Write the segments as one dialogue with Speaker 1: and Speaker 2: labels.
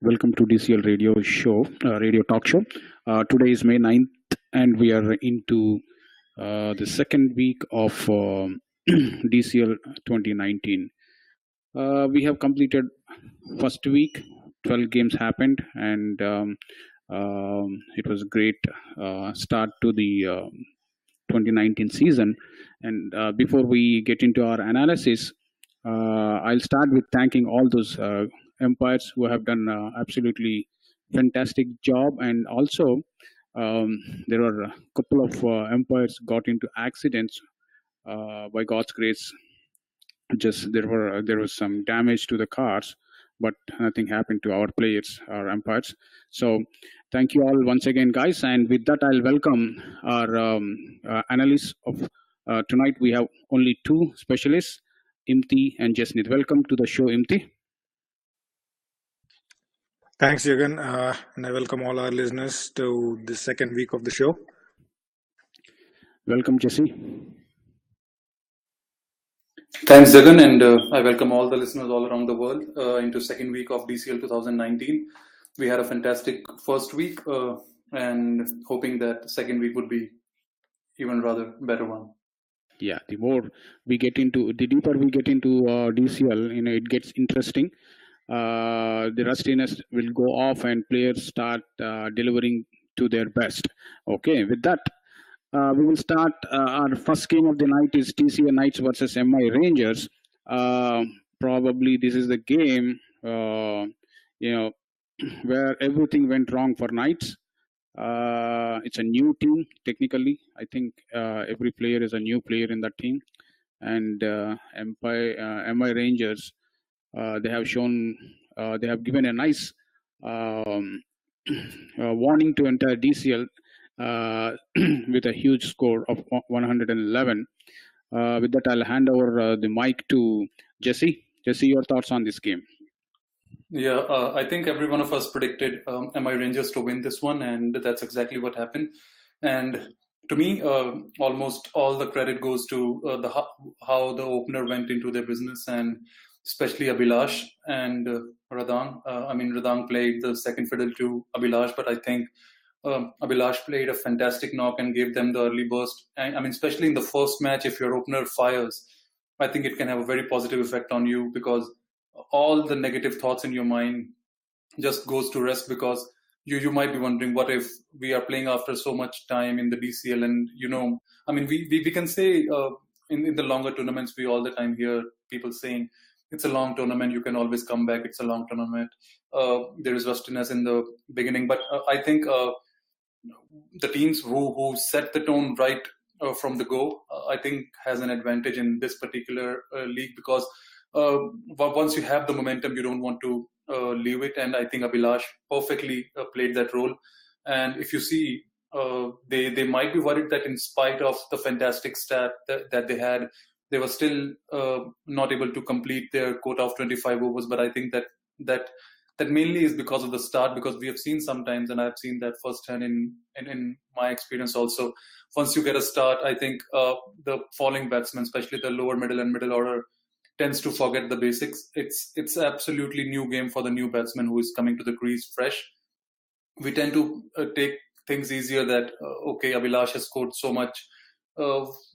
Speaker 1: Welcome to DCL Radio Show, Radio Talk Show. Today is May 9th, and we are into the second week of DCL 2019. We have completed first week. 12 games happened, and it was a great start to the 2019 season. And before we get into our analysis, I'll start with thanking all those umpires who have done absolutely fantastic job, and also there were a couple of umpires got into accidents. By God's grace, just there was some damage to the cars, but nothing happened to our players, our umpires. So thank you all once again, guys. And with that, I'll welcome our analysts of tonight. We have only two specialists, Imthi and Jasneeth. Welcome to the show, Imthi.
Speaker 2: Thanks, Jagan, and I welcome all our listeners to the second week of the show.
Speaker 1: Welcome, Jesse.
Speaker 3: Thanks, Jagan, and I welcome all the listeners all around the world into second week of DCL 2019. We had a fantastic first week, and hoping that second week would be even rather better one.
Speaker 1: Yeah, the deeper we get into DCL, it gets interesting. The rustiness will go off and players start delivering to their best. Okay, with that, we will start. Our first game of the night is TCA Knights versus MI Rangers. Probably this is the game, where everything went wrong for Knights. It's a new team technically. I think every player is a new player in that team, and MI Rangers, they have shown, they have given a nice warning to enter DCL with a huge score of 111. With that, I'll hand over the mic to Jesse. Jesse, your thoughts on this game?
Speaker 3: Yeah, I think every one of us predicted MI Rangers to win this one, and that's exactly what happened. And to me, almost all the credit goes to how the opener went into their business, and especially Abhilash and Radang. Radang played the second fiddle to Abhilash, but I think Abhilash played a fantastic knock and gave them the early burst. And especially in the first match, if your opener fires, I think it can have a very positive effect on you, because all the negative thoughts in your mind just goes to rest, because you might be wondering, what if we are playing after so much time in the DCL? And we can say in the longer tournaments, we all the time hear people saying it's a long tournament, you can always come back, it's a long tournament, there is rustiness in the beginning. But I think the teams who set the tone right from the go, I think has an advantage in this particular league, because once you have the momentum, you don't want to leave it. And I think Abhilash perfectly played that role. And if you see, they might be worried that in spite of the fantastic stat that they had, they were still not able to complete their quota of 25 overs. But I think that mainly is because of the start, because we have seen sometimes, and I've seen that firsthand in my experience also, once you get a start, I think the falling batsmen, especially the lower middle and middle order, tends to forget the basics. It's absolutely new game for the new batsman who is coming to the crease fresh. We tend to take things easier, that okay, Abhilash has scored so much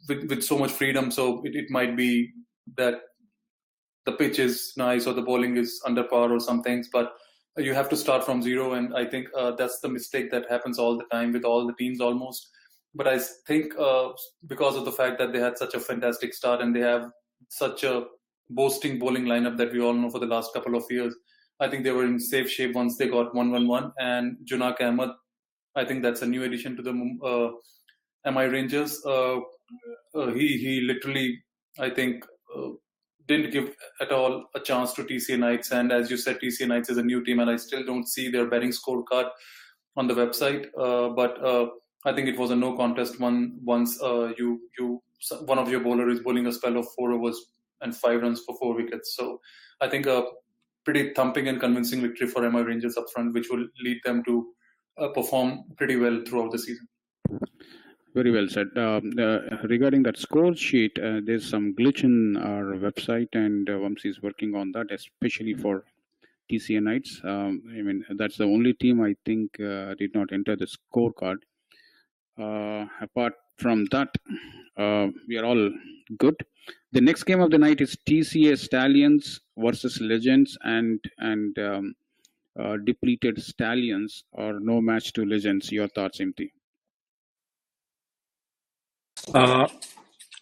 Speaker 3: with so much freedom, so it might be that the pitch is nice or the bowling is under par or some things, but you have to start from zero. And I think that's the mistake that happens all the time with all the teams almost. But I think because of the fact that they had such a fantastic start and they have such a boasting bowling lineup that we all know for the last couple of years, I think they were in safe shape once they got 1-1-1. And Junak Ahmed, I think that's a new addition to the MI Rangers. He literally, I think, didn't give at all a chance to TCA Knights. And as you said, TCA Knights is a new team, and I still don't see their betting scorecard on the website. But I think it was a no contest one once one of your bowler is bowling a spell of 4 overs and 5 runs for 4 wickets. So I think a pretty thumping and convincing victory for MI Rangers up front, which will lead them to perform pretty well throughout the season.
Speaker 1: Very well said. Regarding that score sheet, there's some glitch in our website, and Vamsi is working on that, especially for TCA Knights. I mean, that's the only team I think did not enter the scorecard. Apart from that, we are all good. The next game of the night is TCA Stallions versus Legends, and depleted Stallions, or no match to Legends. Your thoughts, Imthi?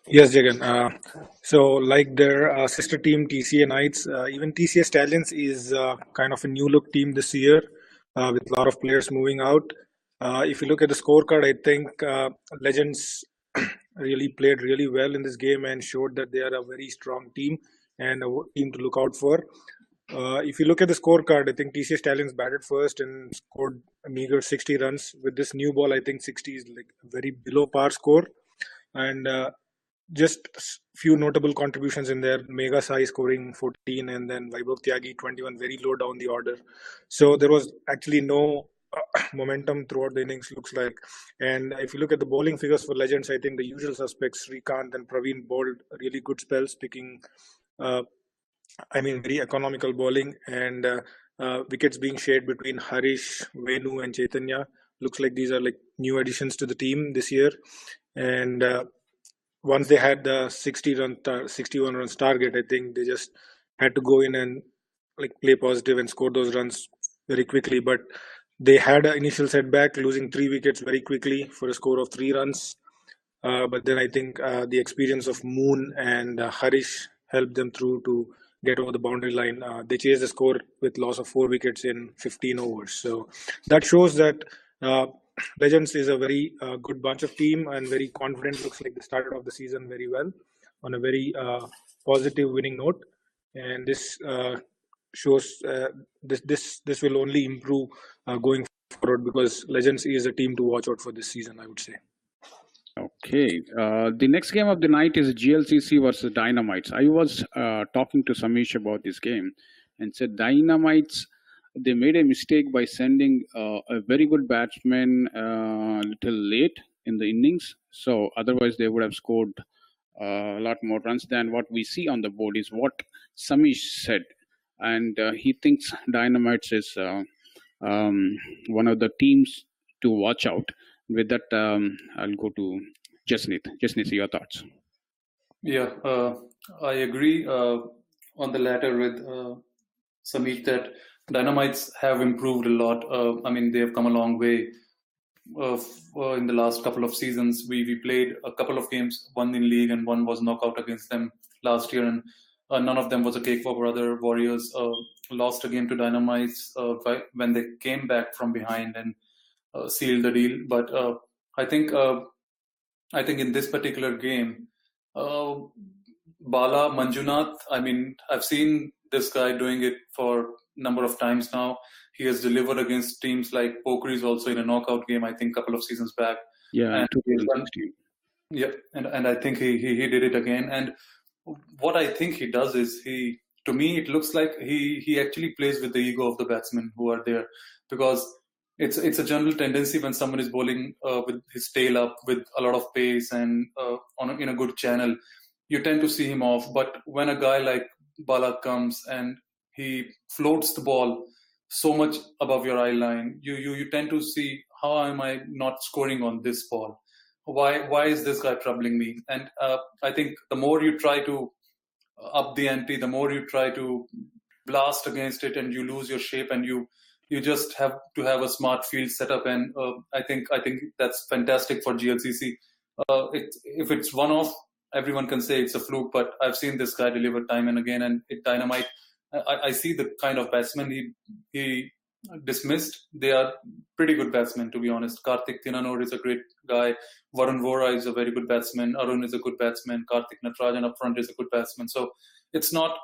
Speaker 2: Yes, Jagan. So, like their sister team, TCA Knights, even TCA Stallions is kind of a new look team this year with a lot of players moving out. If you look at the scorecard, I think Legends really played really well in this game and showed that they are a very strong team and a team to look out for. If you look at the scorecard, I think TCA Stallions batted first and scored a meager 60 runs. With this new ball, I think 60 is like a very below par score. And just few notable contributions in there. Mega Sai scoring 14 and then Vaibhav Tyagi 21, very low down the order. So there was actually no momentum throughout the innings, looks like. And if you look at the bowling figures for Legends, I think the usual suspects, Srikanth and Praveen, bowled really good spells, picking, very economical bowling, and wickets being shared between Harish, Venu, and Chaitanya. Looks like these are like new additions to the team this year. And once they had the 61 runs target, I think they just had to go in and like play positive and score those runs very quickly. But they had an initial setback, losing 3 wickets very quickly for a score of 3 runs. But then I think the experience of Moon and Harish helped them through to get over the boundary line. They chased the score with loss of 4 wickets in 15 overs. So that shows that Legends is a very good bunch of team and very confident. Looks like they started off the season very well on a very positive winning note. And this shows this will only improve going forward, because Legends is a team to watch out for this season, I would say.
Speaker 1: Okay. The next game of the night is GLCC versus Dynamites. I was talking to Samish about this game and said Dynamites, they made a mistake by sending a very good batsman a little late in the innings. So otherwise they would have scored a lot more runs than what we see on the board, is what Samish said. And he thinks Dynamites is one of the teams to watch out. With that, I'll go to Jasneeth. Jasneeth, your thoughts?
Speaker 3: Yeah, I agree on the latter with Samit, that Dynamites have improved a lot. They have come a long way. In the last couple of seasons, we played a couple of games, one in league and one was knockout against them last year, and none of them was a cakewalk. Rather, Warriors lost a game to Dynamites when they came back from behind and sealed the deal. But I think in this particular game, Bala Manjunath, I've seen this guy doing it for a number of times now. He has delivered against teams like Pokeries also in a knockout game, I think, a couple of seasons back.
Speaker 1: Yeah,
Speaker 3: and
Speaker 1: 2016.
Speaker 3: Yeah, and I think he did it again. And what I think he does is, to me, it looks like he actually plays with the ego of the batsmen who are there, because it's a general tendency when someone is bowling with his tail up with a lot of pace and in a good channel, you tend to see him off. But when a guy like Bala comes and he floats the ball so much above your eye line, you tend to see, how am I not scoring on this ball? Why is this guy troubling me? And I think the more you try to up the ante, the more you try to blast against it, and you lose your shape, and you just have to have a smart field setup. And I think that's fantastic for GLCC. If it's one-off, everyone can say it's a fluke, but I've seen this guy deliver time and again. And Dynamite, I see the kind of batsman he dismissed. They are pretty good batsmen, to be honest. Karthik Thinanor is a great guy. Varun Vora is a very good batsman. Arun is a good batsman. Karthik Natarajan up front is a good batsman. So it's not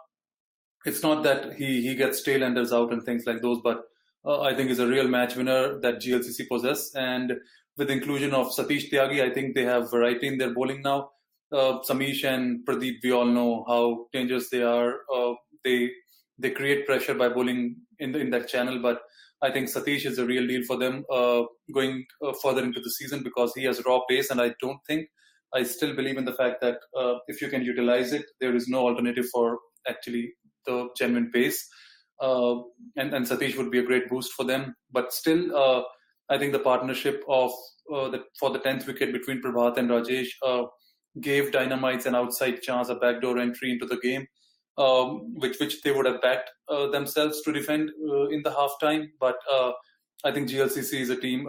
Speaker 3: that he gets tail-enders out and things like those, but I think is a real match winner that GLCC possess. And with the inclusion of Satish Tyagi, I think they have variety in their bowling now. Samish and Pradeep, we all know how dangerous they are. They create pressure by bowling in that channel, but I think Satish is a real deal for them going further into the season, because he has raw pace, and I still believe in the fact that if you can utilize it, there is no alternative for actually the genuine pace. and Satish would be a great boost for them. But still, I think the partnership of for the 10th wicket between Prabhat and Rajesh gave Dynamites an outside chance, a backdoor entry into the game, which they would have backed themselves to defend in the halftime. But I think GLCC is a team.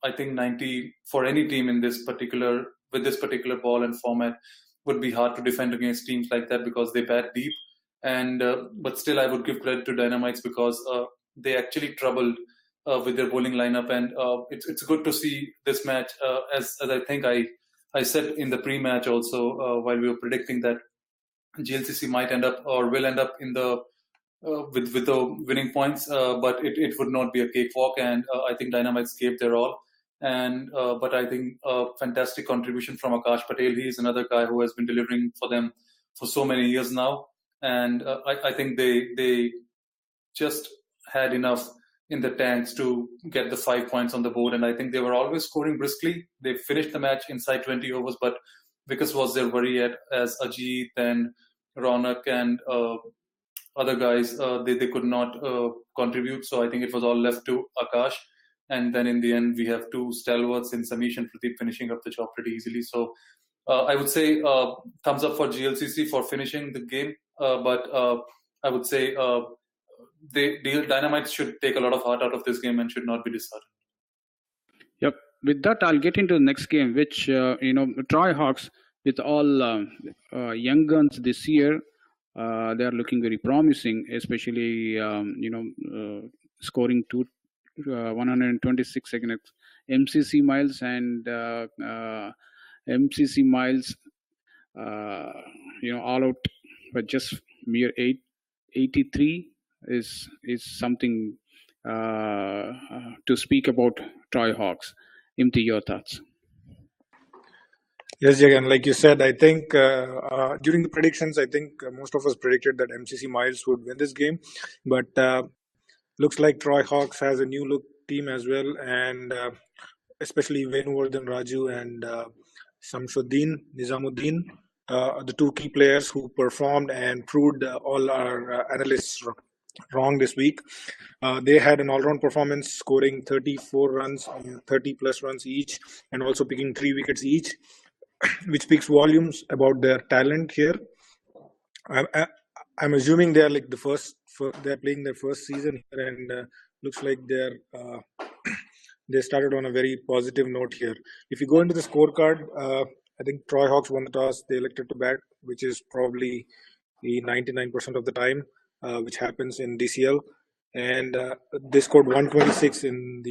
Speaker 3: I think 90 for any team in this particular ball and format would be hard to defend against teams like that because they bat deep. And but still, I would give credit to Dynamites because they actually troubled with their bowling lineup, and it's good to see this match. As I think I said in the pre-match also while we were predicting that GLCC might end up or will end up in the with the winning points, but it would not be a cakewalk, and I think Dynamites gave their all. And but I think fantastic contribution from Akash Patel. He is another guy who has been delivering for them for so many years now, and I think they just had enough in the tanks to get the 5 points on the board, and I think they were always scoring briskly. They finished the match inside 20 overs, but because was their worry as Ajit and Ronak and other guys, they could not contribute. So I think it was all left to Akash. And then in the end, we have two stalwarts in Samish and Pradeep finishing up the job pretty easily. So I would say thumbs up for GLCC for finishing the game. But I would say the Dynamites should take a lot of heart out of this game and should not be disheartened.
Speaker 1: Yep. With that, I'll get into the next game, which, Troy Hawks, with all young guns this year, they are looking very promising, especially, scoring 126 against MCC Miles, and MCC Miles, all out, but just mere 83 is something to speak about Troy Hawks. Imthi, your thoughts?
Speaker 2: Yes, Jagan, like you said, I think during the predictions, I think most of us predicted that MCC Miles would win this game, but looks like Troy Hawks has a new look team as well, and especially Venuvardhan Raju and Shamsuddin Nizamuddin, the two key players who performed and proved all our analysts wrong this week. They had an all-round performance, scoring 34 runs, 30 plus runs each, and also picking 3 wickets each, which speaks volumes about their talent here. I'm assuming they're like they're playing their first season here, and looks like they started on a very positive note here. If you go into the scorecard, I think Troy Hawks won the toss. They elected to bat, which is probably 99% of the time, which happens in DCL, and they scored 126 in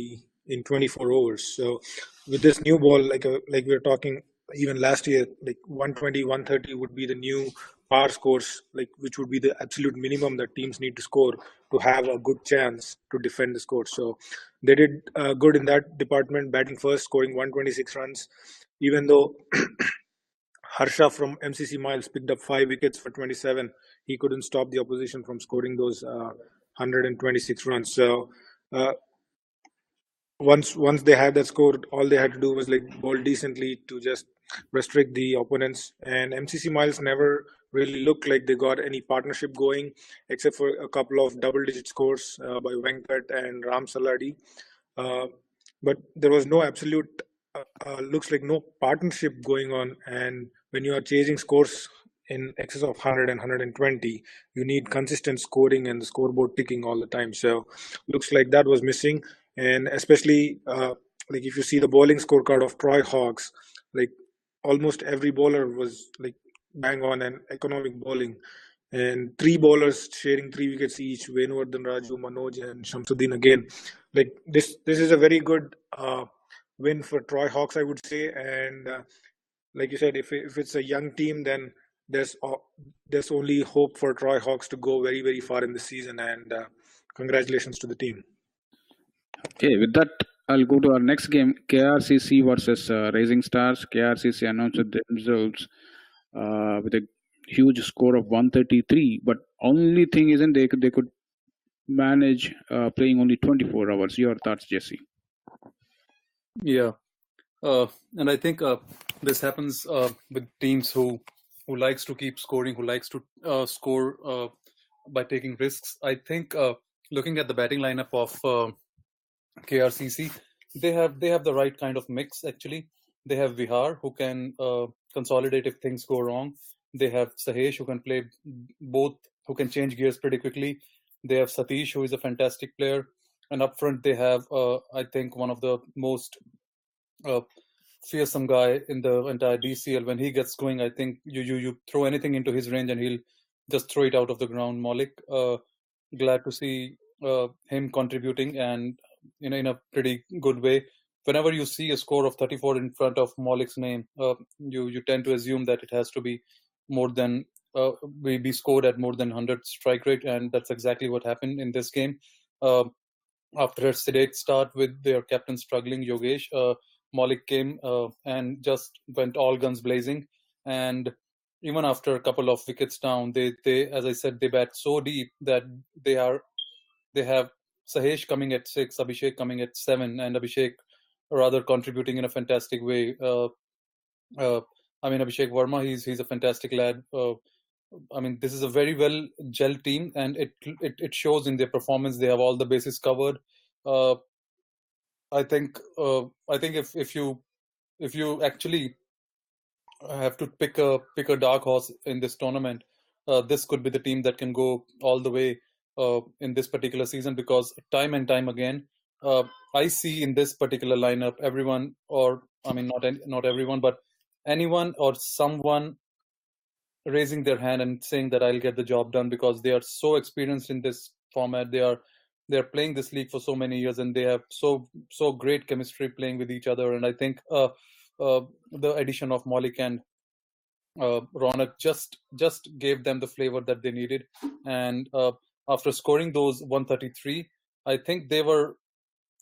Speaker 2: 24 overs. So with this new ball, like we were talking even last year, like 120, 130 would be the new par scores, like which would be the absolute minimum that teams need to score to have a good chance to defend the score. So they did good in that department, batting first, scoring 126 runs, even though Harsha from MCC Miles picked up 5 wickets for 27. He couldn't stop the opposition from scoring those 126 runs. So once they had that score, all they had to do was like bowl decently to just restrict the opponents. And MCC Miles never really looked like they got any partnership going, except for a couple of double-digit scores by Venkat and Ram Saladi. But there was no absolute, looks like no partnership going on. And when you are chasing scores in excess of 100 and 120, you need consistent scoring and the scoreboard ticking all the time. So looks like that was missing. And especially like if you see the bowling scorecard of Troy Hawks, like almost every bowler was like bang on and economic bowling, and 3 bowlers sharing 3 wickets each: Venuvardhan Raju, Manoj, and Shamsuddin again. Like this is a very good win for Troy Hawks, I would say. And like you said, if it's a young team, then there's only hope for Troy Hawks to go very, very far in the season. And congratulations to the team.
Speaker 1: Okay, with that, I'll go to our next game, KRCC versus Rising Stars. KRCC announced themselves with a huge score of 133, but only thing isn't they could manage playing only 24 hours. Your thoughts, Jesse?
Speaker 3: Yeah, and I think this happens with teams who likes to keep scoring, who likes to score by taking risks. I think looking at the batting lineup of KRCC, they have the right kind of mix actually. They have Vihar who can consolidate if things go wrong. They have Sahesh who can play both, who can change gears pretty quickly. They have Satish who is a fantastic player, and up front they have I think one of the most fearsome guy in the entire DCL. When he gets going, I think you throw anything into his range and he'll just throw it out of the ground. Maulik, glad to see him contributing, and in a pretty good way. Whenever you see a score of 34 in front of Maulik's name, you tend to assume that it has to be more than be scored at more than 100 strike rate, and that's exactly what happened in this game. After a sedate start with their captain struggling, Yogesh, Maulik came and just went all guns blazing. And even after a couple of wickets down, they as I said, they bat so deep that they have Sahesh coming at 6, Abhishek coming at 7, and Abhishek rather contributing in a fantastic way. Abhishek Verma, he's a fantastic lad. This is a very well gel team, and it shows in their performance. They have all the bases covered. I think if you actually have to pick a dark horse in this tournament, this could be the team that can go all the way in this particular season, because time and time again, I see in this particular lineup everyone, or not everyone, but anyone or someone raising their hand and saying that I'll get the job done, because they are so experienced in this format. They're playing this league for so many years, and they have so great chemistry playing with each other. And I think the addition of Maulik and Ronak just gave them the flavor that they needed. And after scoring those 133, I think they were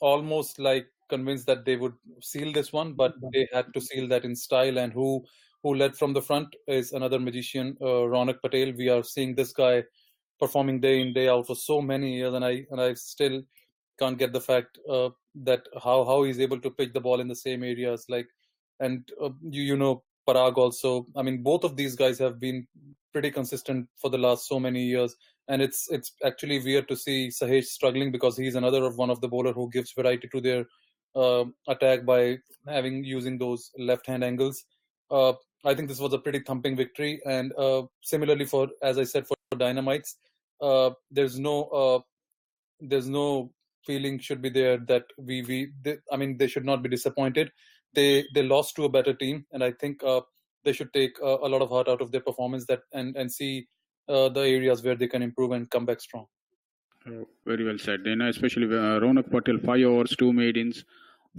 Speaker 3: almost like convinced that they would seal this one, but they had to seal that in style. And who led from the front is another magician, Ronak Patel. We are seeing this guy performing day in day out for so many years, and I still can't get the fact that how he's able to pitch the ball in the same areas. Parag also. Both of these guys have been pretty consistent for the last so many years, and it's actually weird to see Sahesh struggling, because he's another one of the bowler who gives variety to their attack by using those left hand angles. I think this was a pretty thumping victory, and similarly for, as I said, for Dynamites, there's no feeling should be there that they should not be disappointed. They lost to a better team, and I think they should take a lot of heart out of their performance and see the areas where they can improve and come back strong.
Speaker 1: Very well said. Especially Ronak Patel, 5 overs, 2 maidens,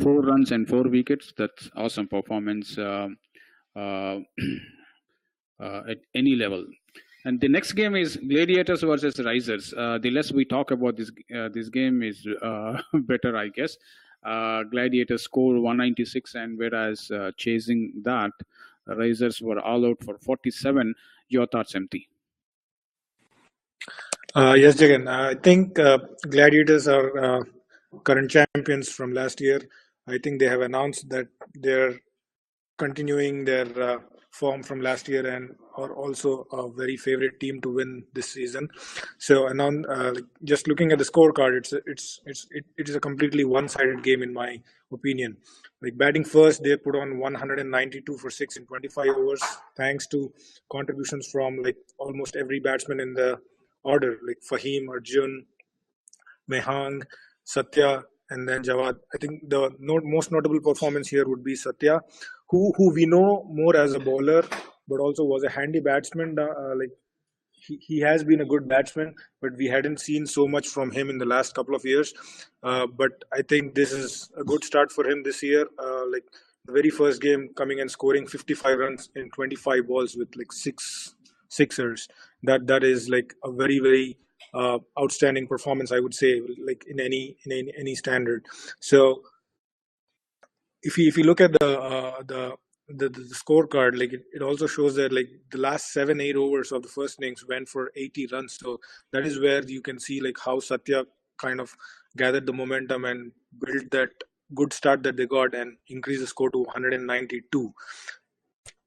Speaker 1: 4 runs and 4 wickets. That's awesome performance at any level. And the next game is Gladiators versus Risers. The less we talk about this game is better, I guess. Gladiators scored 196, and whereas chasing that, Risers were all out for 47. Your thoughts, Imthi?
Speaker 2: Yes, Jagan. I think Gladiators are current champions from last year. I think they have announced that they're continuing their form from last year and are also a very favorite team to win this season. So, just looking at the scorecard, it is a completely one-sided game in my opinion. Like batting first, they put on 192 for 6 in 25 overs, thanks to contributions from like almost every batsman in the order, like Fahim, Arjun, Mehang, Satya, and then Jawad. I think the most notable performance here would be Satya, who we know more as a bowler, but also was a handy batsman. He has been a good batsman, but we hadn't seen so much from him in the last couple of years. But I think this is a good start for him this year. Like the very first game, coming and scoring 55 runs in 25 balls with like 6 sixers. That is like a very, very outstanding performance, I would say, like in any standard. So if you look at the scorecard, like it also shows that like the last 7-8 overs of the first innings went for 80 runs. So that is where you can see like how Satya kind of gathered the momentum and built that good start that they got and increased the score to 192.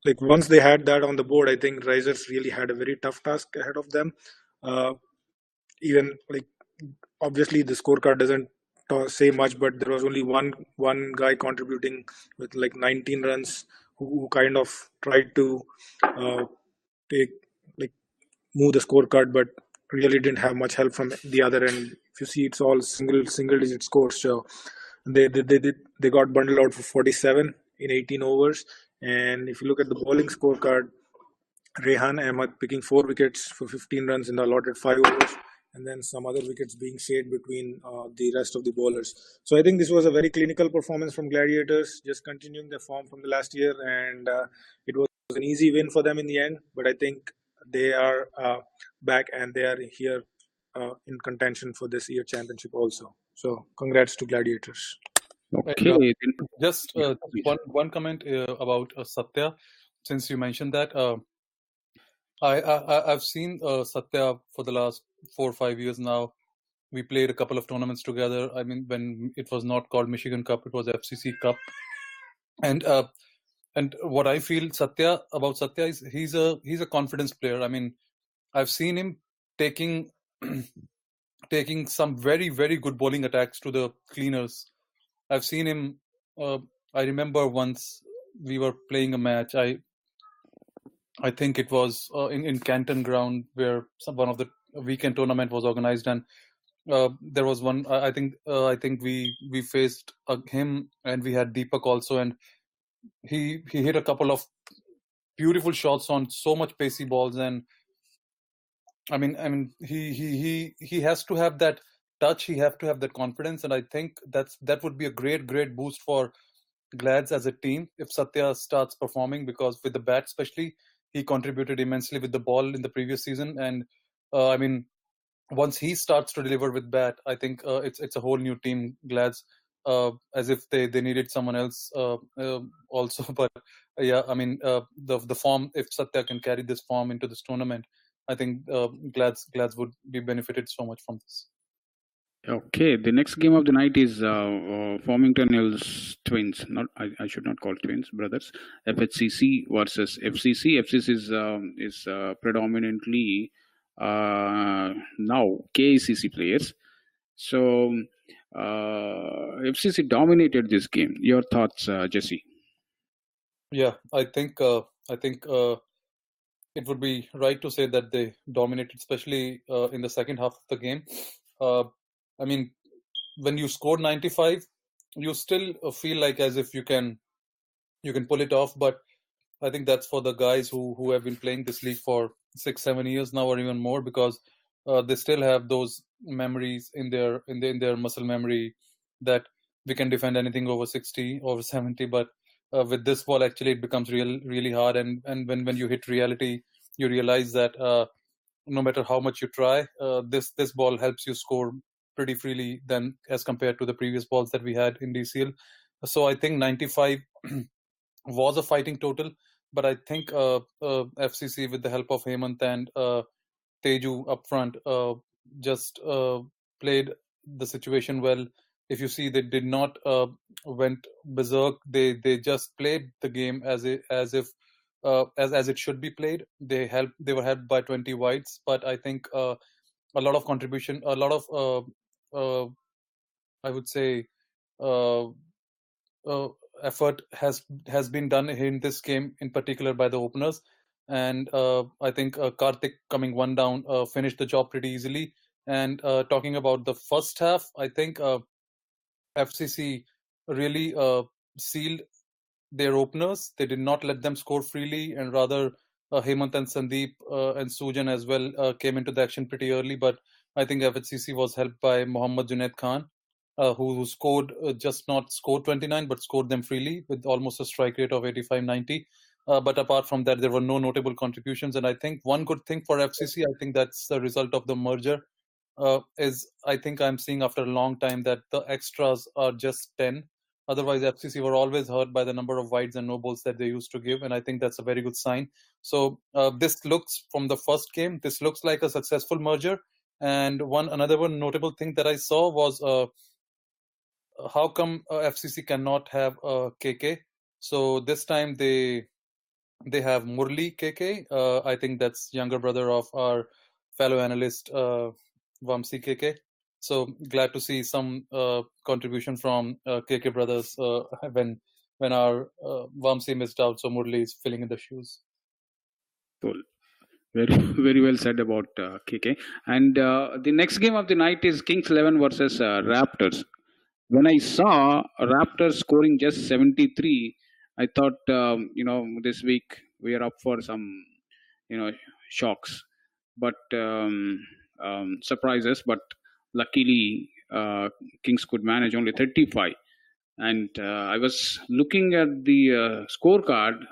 Speaker 2: Like once they had that on the board, I think Risers really had a very tough task ahead of them. even like obviously the scorecard doesn't say much, but there was only one guy contributing with like 19 runs who kind of tried to take like move the scorecard, but really didn't have much help from the other end. If you see, it's all single digit scores. So they got bundled out for 47 in 18 overs. And if you look at the bowling scorecard, Rehan Ahmed picking 4 wickets for 15 runs in the allotted 5 overs, and then some other wickets being shared between the rest of the bowlers. So I think this was a very clinical performance from Gladiators, just continuing their form from the last year, and it was an easy win for them in the end. But I think they are back and they are here in contention for this year championship also. So congrats to Gladiators.
Speaker 1: Okay.
Speaker 3: Just
Speaker 1: Yeah, please.
Speaker 3: one comment about Satya, since you mentioned that. I've seen Satya for the last 4 or 5 years now. We played a couple of tournaments together. I mean, when it was not called Michigan Cup, it was FCC Cup. And what I feel about Satya is he's a confidence player. I mean, I've seen him taking taking some very, very good bowling attacks to the cleaners. I've seen him. I remember once we were playing a match. I think it was in Canton Ground, where one of the weekend tournament was organized, and there was one. I think we faced him, and we had Deepak also, and he hit a couple of beautiful shots on so much pacey balls, and I mean he has to have that touch. He have to have that confidence, and I think that would be a great boost for Glads as a team if Satya starts performing, because with the bat especially, he contributed immensely with the ball in the previous season, and I mean, once he starts to deliver with bat, I think it's a whole new team, Glads, as if they needed someone else also. But yeah, I mean, the form, if Satya can carry this form into this tournament, I think Glads would be benefited so much from this.
Speaker 1: Okay, the next game of the night is Farmington Hills Twins. I should not call twins, brothers. FHCC versus FCC. FCC is predominantly now KACC players. So FCC dominated this game. Your thoughts, Jesse?
Speaker 3: Yeah, I think it would be right to say that they dominated, especially in the second half of the game. I mean, when you scored 95, you still feel like as if you can pull it off. But I think that's for the guys who have been playing this league for 6-7 years now, or even more, because they still have those memories in their muscle memory that we can defend anything over 60, over 70. But with this ball, actually, it becomes really hard. And when you hit reality, you realize that no matter how much you try, this ball helps you score pretty freely than as compared to the previous balls that we had in DCL. So I think 95 was a fighting total, but I think FCC, with the help of Hemant and Teju up front, just played the situation well. If you see, they did not went berserk. They just played the game as if as it should be played. They were helped by 20 wides, but I think a lot of contribution, a lot of I would say effort has been done in this game, in particular by the openers. And I think Karthik, coming one down, finished the job pretty easily. And talking about the first half, I think FCC really sealed their openers. They did not let them score freely, and rather Hemant and Sandeep and Sujan as well came into the action pretty early. But I think FHCC was helped by Mohammad Junaid Khan, who scored just not scored 29, but scored them freely with almost a strike rate of 85-90. But apart from that, there were no notable contributions. And I think one good thing for FCC, I think that's the result of the merger, is I think I'm seeing after a long time that the extras are just 10. Otherwise, FCC were always hurt by the number of wides and no balls that they used to give, and I think that's a very good sign. So this looks, from the first game, this looks like a successful merger. And another notable thing that I saw was how come FCC cannot have KK? So this time they have Murli KK. I think that's younger brother of our fellow analyst Vamsi KK. So glad to see some contribution from KK brothers when our Vamsi missed out, so Murli is filling in the shoes.
Speaker 1: Cool. Very, very well said about KK. And the next game of the night is Kings 11 versus Raptors. When I saw Raptors scoring just 73, I thought, this week we are up for some, shocks, but surprises. But luckily, Kings could manage only 35. And I was looking at the scorecard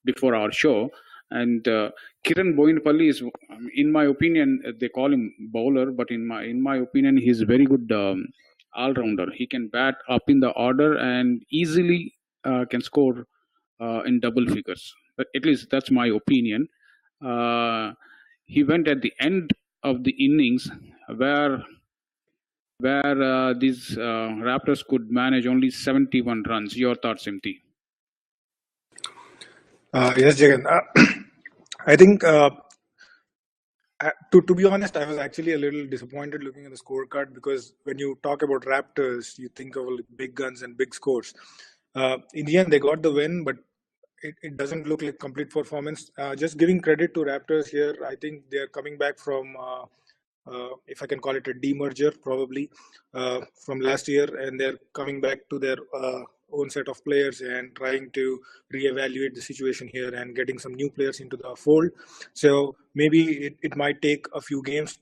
Speaker 1: before our show, and Kiran Boinpalli is, in my opinion, they call him bowler, but in my opinion, he's very good all-rounder. He can bat up in the order and easily can score in double figures. But at least that's my opinion. He went at the end of the innings where these Raptors could manage only 71 runs. Your thoughts, Imthi?
Speaker 2: Yes, Jagan. I think, to be honest, I was actually a little disappointed looking at the scorecard, because when you talk about Raptors, you think of big guns and big scores. In the end, they got the win, but it doesn't look like complete performance. Just giving credit to Raptors here, I think they're coming back from, if I can call it a demerger, probably from last year, and they're coming back to their own set of players and trying to reevaluate the situation here and getting some new players into the fold. So maybe it might take a few games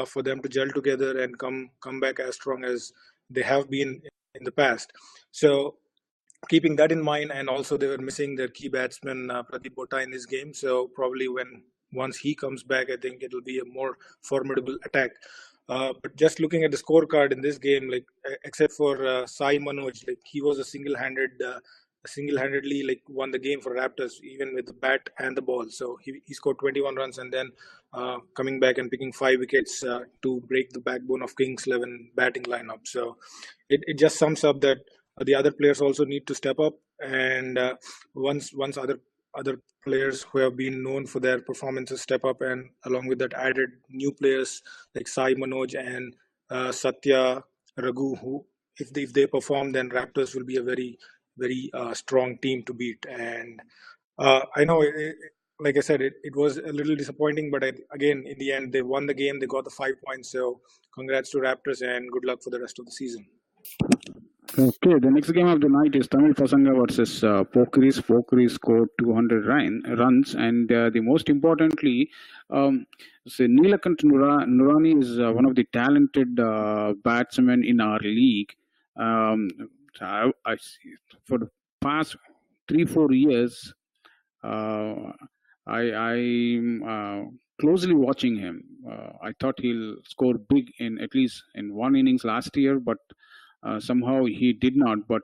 Speaker 2: for them to gel together and come back as strong as they have been in the past. So keeping that in mind, and also they were missing their key batsman Pradeep Bota in this game. So probably once he comes back, I think it'll be a more formidable attack. But just looking at the scorecard in this game, like except for Sai Manoj, like he was a single-handedly like won the game for Raptors, even with the bat and the ball. So he scored 21 runs, and then coming back and picking 5 wickets to break the backbone of Kings 11 batting lineup. So it just sums up that the other players also need to step up, and once other players who have been known for their performances step up, and along with that added new players like Sai Manoj and Satya Raghu, who if they perform, then Raptors will be a very strong team to beat. And I know, like I said, it was a little disappointing, but again, in the end, they won the game. They got the 5 points. So congrats to Raptors, and good luck for the rest of the season.
Speaker 1: Okay, the next game of the night is Tamil Pasanga versus Pokeris. Pokeris scored 200 runs, and the most importantly, Neelakant Nurani is one of the talented batsmen in our league. I for the past 3-4 years, I'm closely watching him. I thought he'll score big in at least in one innings last year, but somehow he did not. But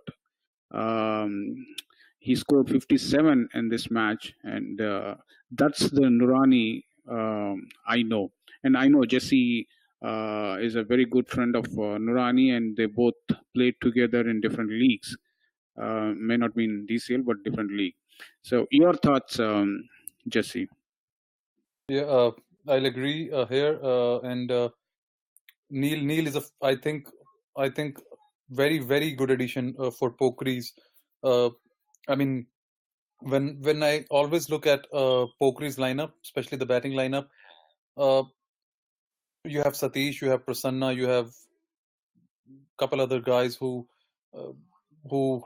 Speaker 1: he scored 57 in this match, and that's the Nurani I know. And I know Jesse is a very good friend of Nurani, and they both played together in different leagues. May not be in DCL, but different league. So your thoughts, Jesse?
Speaker 3: Yeah, I'll agree here. And Neil is I think very good addition for Pokeris. I mean, when I always look at Pokeris lineup, especially the batting lineup, you have Satish, you have Prasanna, you have a couple other guys who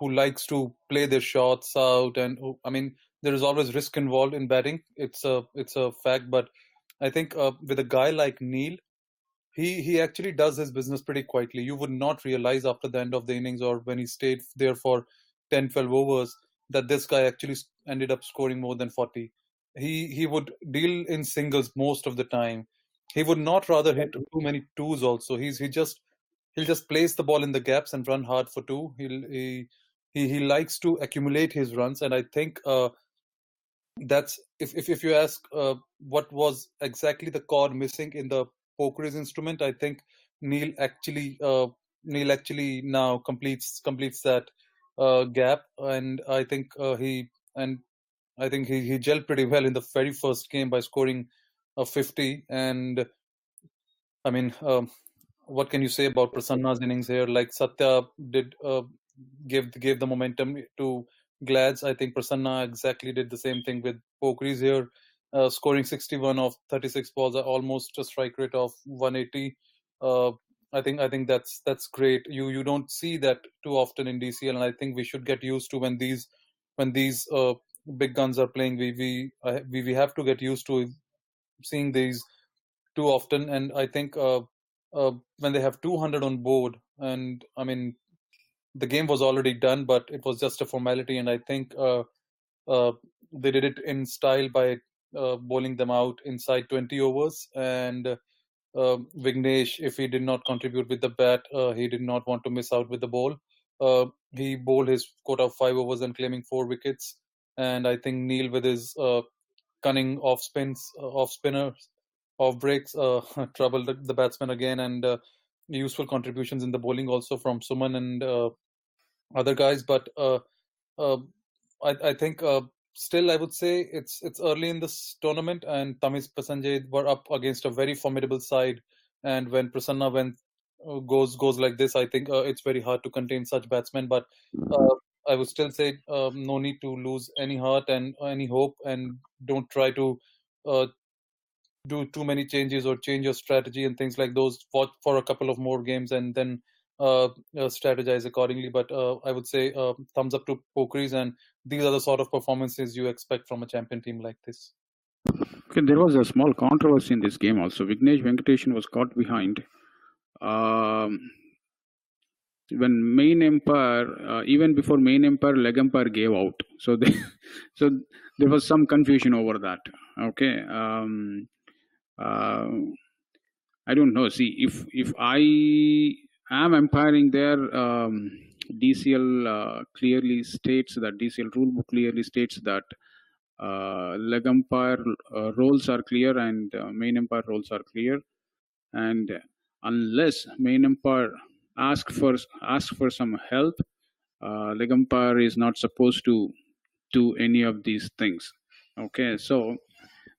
Speaker 3: likes to play their shots out, and I mean, there is always risk involved in batting. It's a fact, but I think with a guy like Neil, he actually does his business pretty quietly. You would not realize after the end of the innings or when he stayed there for 10-12 overs that this guy actually ended up scoring more than 40. He would deal in singles most of the time. He would not rather hit too many twos also. He'll just place the ball in the gaps and run hard for two. He likes to accumulate his runs, and I think that's if you ask what was exactly the core missing in the Pokeris instrument, I think Neil actually now completes that gap, and I think he gelled pretty well in the very first game by scoring 50. And I mean, what can you say about Prasanna's innings here? Like Satya did give the momentum to Glads. I think Prasanna exactly did the same thing with Pokris here, scoring 61 of 36 balls, almost a strike rate of 180. Uh, I think that's great. You don't see that too often in DCL, and I think we should get used to when these big guns are playing. We have to get used to seeing these too often. And I think when they have 200 on board, and I mean the game was already done, but it was just a formality. And I think they did it in style by bowling them out inside 20 overs. And Vignesh, if he did not contribute with the bat, he did not want to miss out with the ball. He bowled his quota of 5 overs and claiming 4 wickets. And I think Neil, with his cunning off spinners, off breaks, troubled the batsman again. And useful contributions in the bowling also from Suman and other guys. But uh, I think still I would say it's early in this tournament, and Tamis Prasanjay were up against a very formidable side. And when Prasanna goes like this, I think it's very hard to contain such batsmen. But I would still say no need to lose any heart and any hope, and don't try to uh, do too many changes or change your strategy and things like those. Watch for a couple of more games and then strategize accordingly. But I would say thumbs up to Pokris, and these are the sort of performances you expect from a champion team like this.
Speaker 1: Okay, there was a small controversy in this game also. Vignesh Venkateshan was caught behind. When main umpire, even before main umpire, leg umpire gave out. So so there was some confusion over that. Okay. I don't know. See, if I am umpiring there, DCL clearly states that DCL rulebook clearly states that leg umpire roles are clear and main umpire roles are clear, and unless main umpire ask for some help, leg umpire is not supposed to do any of these things. Okay, so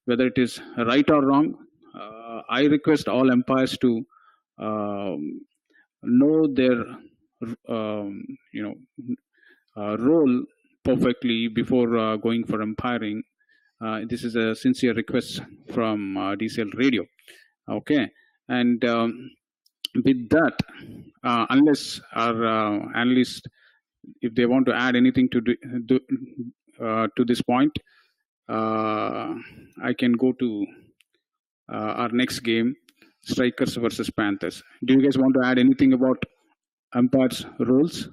Speaker 1: whether it is right or wrong, I request all umpires to know their role perfectly before going for umpiring. This is a sincere request from DCL Radio. Okay, and with that, unless our analysts, if they want to add anything to this point, I can go to our next game, Strikers versus Panthers. Do you guys want to add anything about umpires' roles?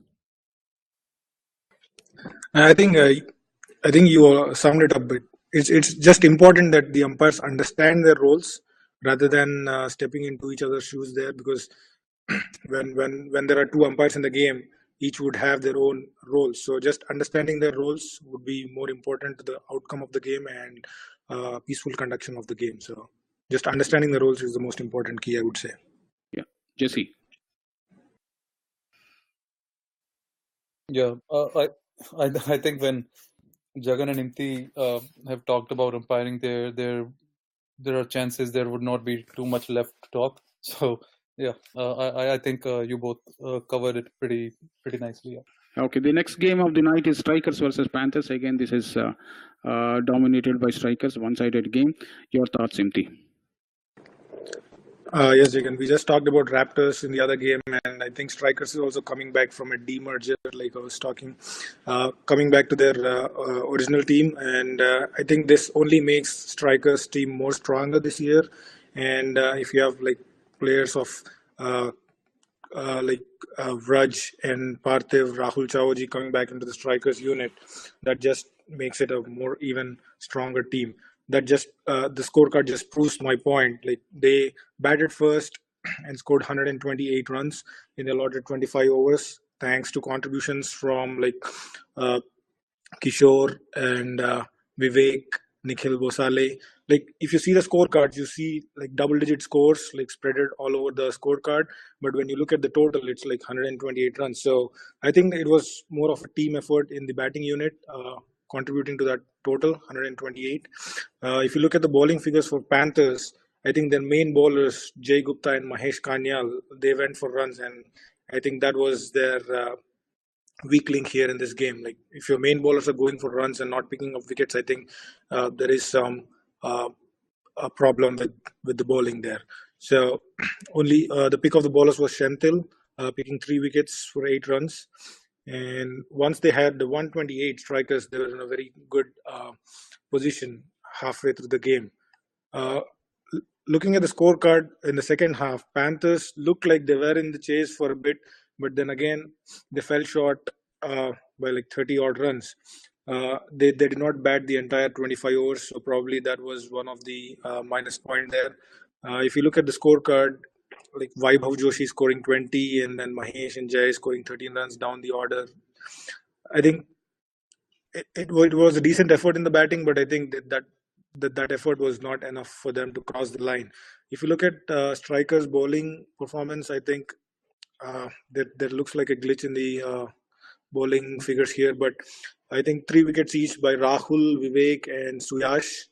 Speaker 2: I think you summed it up. But it's just important that the umpires understand their roles rather than stepping into each other's shoes there, because when there are two umpires in the game, each would have their own roles. So just understanding their roles would be more important to the outcome of the game and peaceful conduction of the game. So just understanding the roles is the most important key, I would say.
Speaker 1: Yeah, Jesse.
Speaker 3: Yeah, I think when Jagan and Imthi have talked about umpiring, there are chances there would not be too much left to talk. So yeah, I think you both covered it pretty nicely. Yeah.
Speaker 1: Okay, the next game of the night is Strikers versus Panthers. Again, this is dominated by Strikers, one-sided game. Your thoughts, Imthi?
Speaker 2: Yes, Jagan. We just talked about Raptors in the other game, and I think Strikers is also coming back from a demerger, like I was talking, coming back to their original team. And I think this only makes Strikers team more stronger this year. And if you have like players of Vraj and Parthiv, Rahul Chaoji coming back into the Strikers unit, that just makes it a more even stronger team. That just the scorecard just proves my point. Like they batted first and scored 128 runs in the allotted 25 overs, thanks to contributions from like Kishore and Vivek, Nikhil Bosale. Like if you see the scorecards, you see like double-digit scores like spreaded all over the scorecard. But when you look at the total, it's like 128 runs. So I think it was more of a team effort in the batting unit, contributing to that total 128. If you look at the bowling figures for Panthers, I think their main bowlers Jay Gupta and Mahesh Kanyal, they went for runs, and I think that was their weak link here in this game. Like if your main bowlers are going for runs and not picking up wickets, I think there is some a problem with the bowling there. So only the pick of the bowlers was Shentil, picking 3 wickets for 8 runs. And once they had the 128 strikers, they were in a very good position halfway through the game. Looking at the scorecard in the second half, Panthers looked like they were in the chase for a bit, but then again they fell short by like 30 odd runs. They did not bat the entire 25 overs, so probably that was one of the minus point there. If you look at the scorecard, like Vaibhav Joshi scoring 20 and then Mahesh and Jay scoring 13 runs down the order. I think it was a decent effort in the batting, but I think that effort was not enough for them to cross the line. If you look at strikers' bowling performance, I think there looks like a glitch in the bowling figures here, but I think 3 wickets each by Rahul, Vivek, and Suyash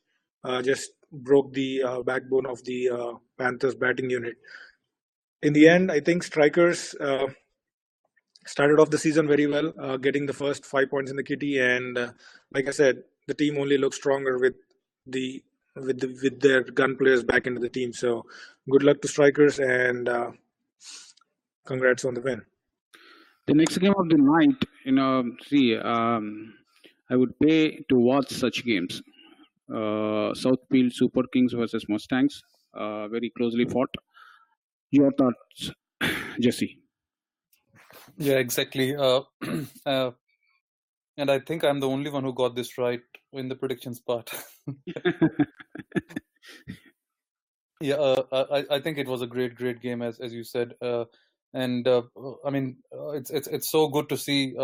Speaker 2: just broke the backbone of the Panthers batting unit. In the end, I think strikers started off the season very well, getting the first 5 points in the kitty, and like I said, the team only looks stronger with their gun players back into the team. So, good luck to strikers, and congrats on the win.
Speaker 1: The next game of the night, I would pay to watch such games. Southfield Super Kings versus Mustangs, very closely fought. Your thoughts, Jesse?
Speaker 3: Yeah, exactly. And I think I'm the only one who got this right in the predictions part. Yeah, I think it was a great game, as you said. And I mean, it's so good to see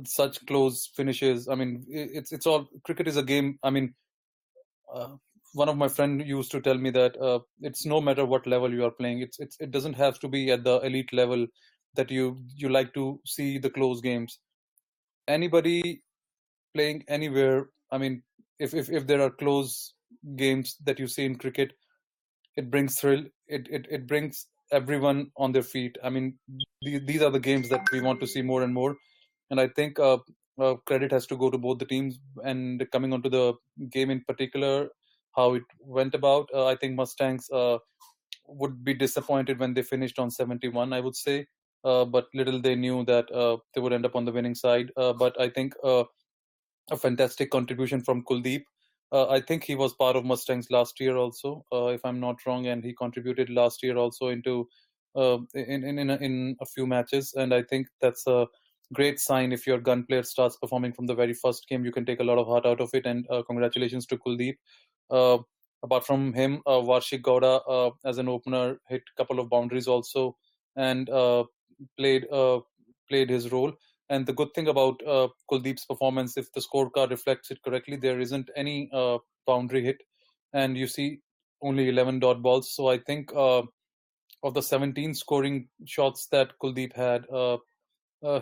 Speaker 3: such close finishes. I mean, it's all cricket is a game. I mean, one of my friends used to tell me that it's no matter what level you are playing. It doesn't have to be at the elite level that you like to see the close games. Anybody playing anywhere, I mean, if there are close games that you see in cricket, it brings thrill. It brings everyone on their feet. I mean, these are the games that we want to see more and more. And I think credit has to go to both the teams. And coming onto the game in particular, how it went about, I think Mustangs would be disappointed when they finished on 71, I would say. But little they knew that they would end up on the winning side. But I think a fantastic contribution from Kuldeep. I think he was part of Mustangs last year also, if I'm not wrong, and he contributed last year also into in a few matches. And I think that's a great sign. If your gun player starts performing from the very first game, you can take a lot of heart out of it. And congratulations to Kuldeep. Apart from him, Varshik Gowda as an opener hit a couple of boundaries also, and played his role. And the good thing about Kuldeep's performance, if the scorecard reflects it correctly, there isn't any boundary hit, and you see only 11 dot balls. So I think of the 17 scoring shots that Kuldeep had,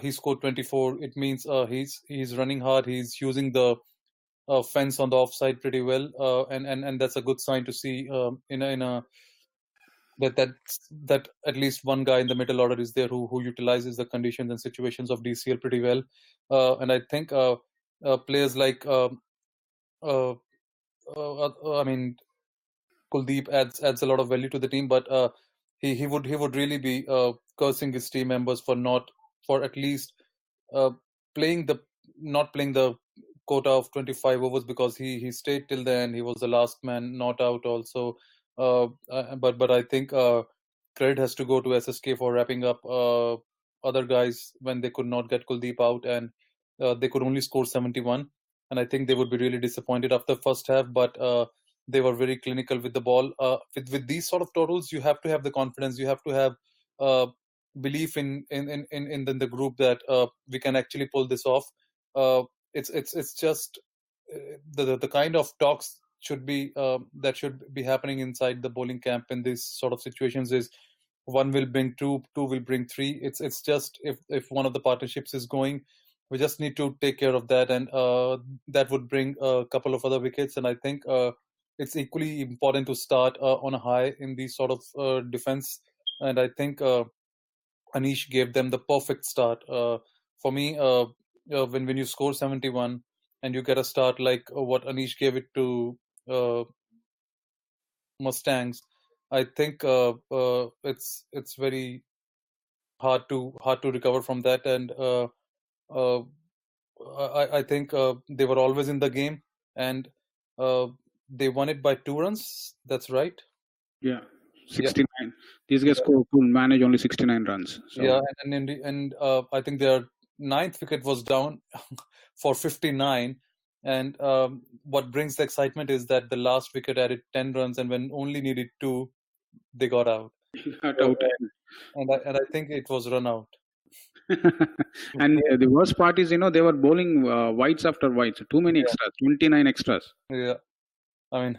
Speaker 3: he scored 24. It means he's running hard. He's using the fence on the offside pretty well, and that's a good sign to see in a that at least one guy in the middle order is there who utilizes the conditions and situations of DCL pretty well. And I think players like I mean, Kuldeep adds a lot of value to the team, but he would really be cursing his team members for at least not playing the quota of 25 overs, because he stayed till the end. He was the last man not out also. But I think credit has to go to SSK for wrapping up other guys when they could not get Kuldeep out, and they could only score 71. And I think they would be really disappointed after the first half, but they were very clinical with the ball. With these sort of totals, you have to have the confidence. You have to have belief in the group that we can actually pull this off. It's just the kind of talks that should be happening inside the bowling camp in these sort of situations is one will bring two will bring three. It's just if one of the partnerships is going, We just need to take care of that, and that would bring a couple of other wickets. And I think it's equally important to start on a high in these sort of defense. And I think Anish gave them the perfect start. For me, when you score 71 and you get a start like what Anish gave it to Mustangs, I think it's very hard to recover from that. And I think they were always in the game, and they won it by 2 runs. That's right.
Speaker 1: Yeah, 69. These guys could manage only 69 runs. So.
Speaker 3: Yeah, and I think their 9th wicket was down for 59. And what brings the excitement is that the last wicket added 10 runs, and when only needed 2, they got out.
Speaker 1: Got out.
Speaker 3: And I think it was run out.
Speaker 1: And the worst part is, they were bowling wides after wides. Too many extras, 29 extras.
Speaker 3: Yeah, I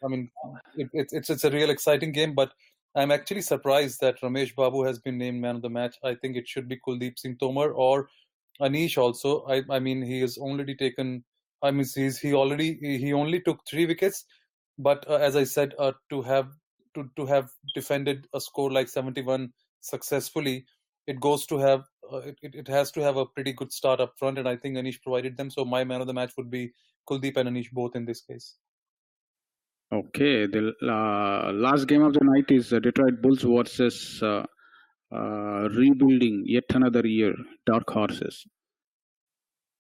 Speaker 3: mean, it's a real exciting game, but I'm actually surprised that Ramesh Babu has been named man of the match. I think it should be Kuldeep Singh Tomar or Anish also. I mean, he has already taken. I mean, he only took 3 wickets, but as I said, to have defended a score like 71 successfully, it goes to have it has to have a pretty good start up front, and I think Anish provided them. So my man of the match would be Kuldeep and Anish both in this case.
Speaker 1: Okay, the last game of the night is Detroit Bulls versus rebuilding yet another year, Dark Horses.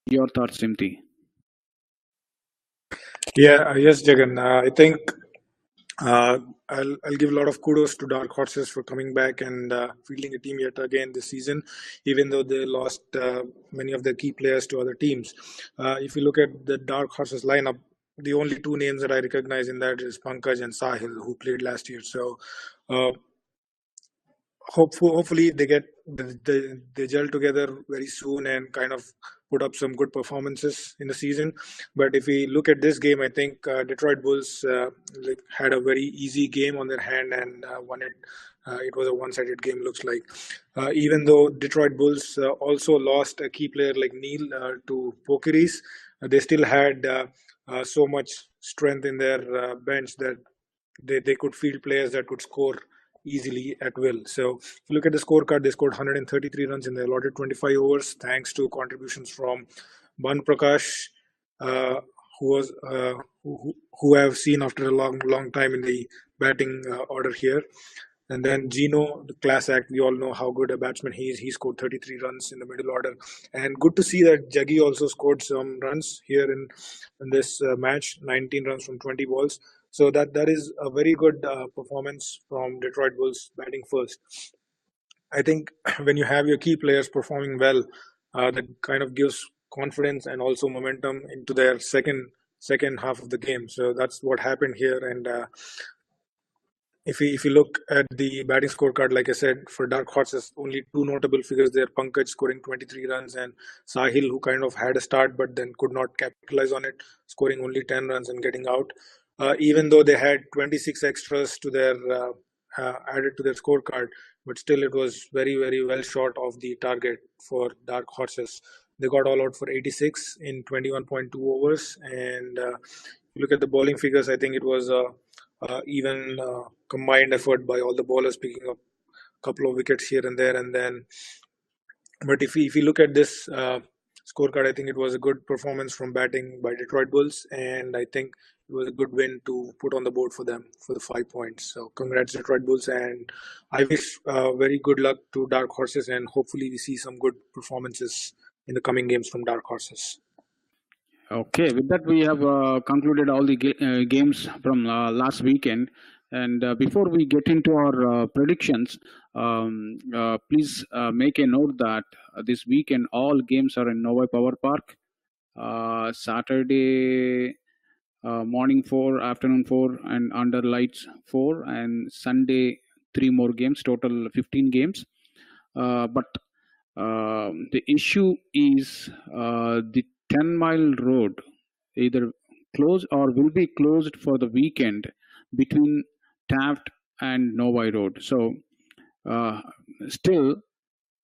Speaker 1: Your thoughts, Imthi?
Speaker 2: Yeah, yes, Jagan. I think I'll give a lot of kudos to Dark Horses for coming back and fielding a team yet again this season, even though they lost many of their key players to other teams. If you look at the Dark Horses lineup, the only 2 names that I recognize in that is Pankaj and Sahil, who played last year. So hopefully they get they gel together very soon and kind of put up some good performances in the season. But if we look at this game, I think Detroit Bulls had a very easy game on their hand and won it. It was a one-sided game, looks like. Even though Detroit Bulls also lost a key player like Neil to Pokeries, they still had so much strength in their bench that they could field players that could score easily at will. So if you look at the scorecard, they scored 133 runs in the allotted 25 overs, thanks to contributions from Ban Prakash, who I have seen after a long time in the batting order here. And then Gino, the class act, we all know how good a batsman he is. He scored 33 runs in the middle order. And good to see that Jaggi also scored some runs here in this match, 19 runs from 20 balls. So that is a very good performance from Detroit Bulls batting first. I think when you have your key players performing well, that kind of gives confidence and also momentum into their second half of the game. So that's what happened here. And if you look at the batting scorecard, like I said, for Dark Horses, only 2 notable figures there: Pankaj scoring 23 runs and Sahil, who kind of had a start but then could not capitalize on it, scoring only 10 runs and getting out. Even though they had 26 extras to their added to their scorecard, but still it was very, very well short of the target for Dark Horses. They got all out for 86 in 21.2 overs. And if you look at the bowling figures, I think it was even combined effort by all the bowlers, picking up a couple of wickets here and there. And then, but if you look at this scorecard, I think it was a good performance from batting by Detroit Bulls, and I think it was a good win to put on the board for them for the 5 points. So congrats, Detroit Bulls, and I wish very good luck to Dark Horses, and hopefully we see some good performances in the coming games from Dark Horses.
Speaker 1: Okay, with that we have concluded all the games from last weekend. And before we get into our predictions, please make a note that this weekend all games are in Novi Power Park. Saturday morning 4, afternoon 4, and under lights 4, and Sunday 3 more games, total 15 games. But the issue is the 10-mile road either closed or will be closed for the weekend between Taft and Novi Road. So still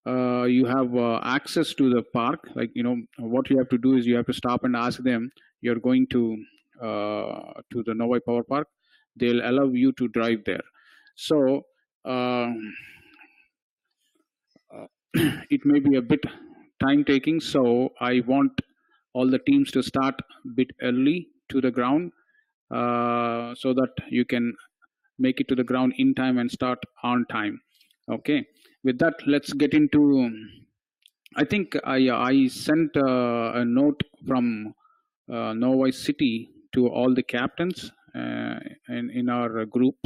Speaker 1: you have access to the park. Like, what you have to do is you have to stop and ask them, you're going to the Novi Power Park. They'll allow you to drive there. So it may be a bit time taking. So I want all the teams to start a bit early to the ground so that you can make it to the ground in time and start on time. Okay. With that, let's get into. I think I sent a note from Novi City to all the captains in our group,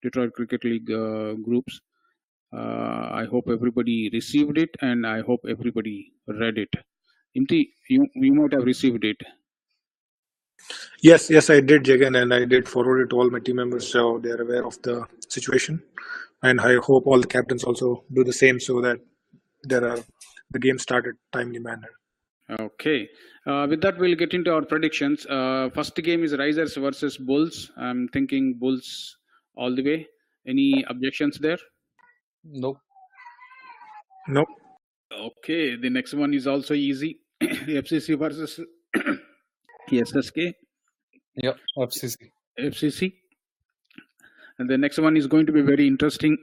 Speaker 1: Detroit Cricket League groups. I hope everybody received it, and I hope everybody read it. Imthi, you might have received it.
Speaker 2: Yes, I did, Jagan, and I did forward it to all my team members, so they are aware of the situation. And I hope all the captains also do the same, so that the game started timely manner.
Speaker 1: Okay. With that, we'll get into our predictions. First game is Risers versus Bulls. I'm thinking Bulls all the way. Any objections there?
Speaker 3: Nope.
Speaker 2: Nope.
Speaker 1: Okay. The next one is also easy. FCC versus SSK.
Speaker 3: Yeah, FCC.
Speaker 1: And the next one is going to be very interesting.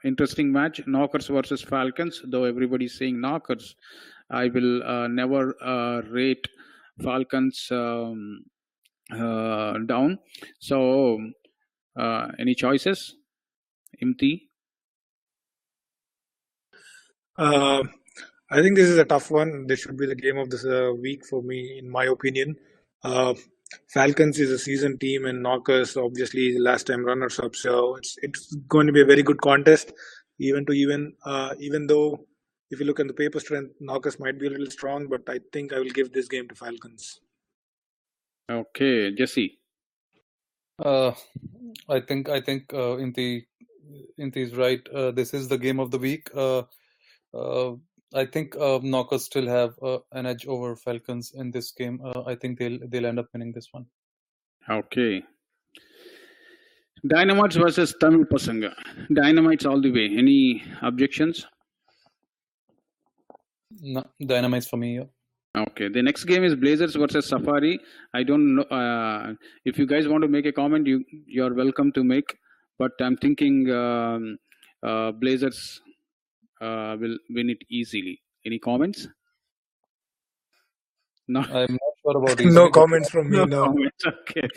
Speaker 1: Interesting match. Knockers versus Falcons. Though everybody's saying Knockers, I will never rate Falcons down. So, any choices? Imthi?
Speaker 2: I think this is a tough one. This should be the game of this week for me, in my opinion. Falcons is a seasoned team, and Knockers obviously last time runners up. So it's going to be a very good contest, even to even. Even though if you look at the paper strength, Knockers might be a little strong, but I think I will give this game to Falcons.
Speaker 1: Okay, Jesse.
Speaker 3: I think Imthi is right. This is the game of the week. I think Knockers still have an edge over Falcons in this game. I think they'll end up winning this one.
Speaker 1: Okay. Dynamites versus Tamil Pasanga. Dynamites all the way. Any objections?
Speaker 3: No, Dynamites for me. Yeah.
Speaker 1: Okay. The next game is Blazers versus Safari. I don't know if you guys want to make a comment. You're welcome to make. But I'm thinking Blazers will win it easily. Any comments? No.
Speaker 3: I'm not sure about easily.
Speaker 2: No comments from me. No.
Speaker 1: Comments. Okay.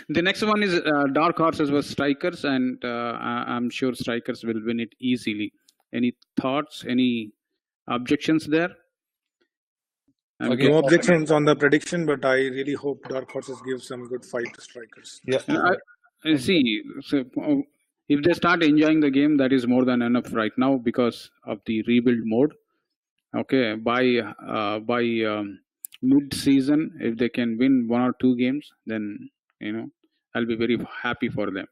Speaker 1: The next one is Dark Horses versus Strikers, and I'm sure Strikers will win it easily. Any thoughts? Any objections there?
Speaker 2: No objections on the prediction, but I really hope Dark Horses give some good fight to Strikers.
Speaker 3: Yeah.
Speaker 1: See, so if they start enjoying the game, that is more than enough right now because of the rebuild mode. Okay, by mid-season, if they can win 1 or 2 games, then I'll be very happy for them.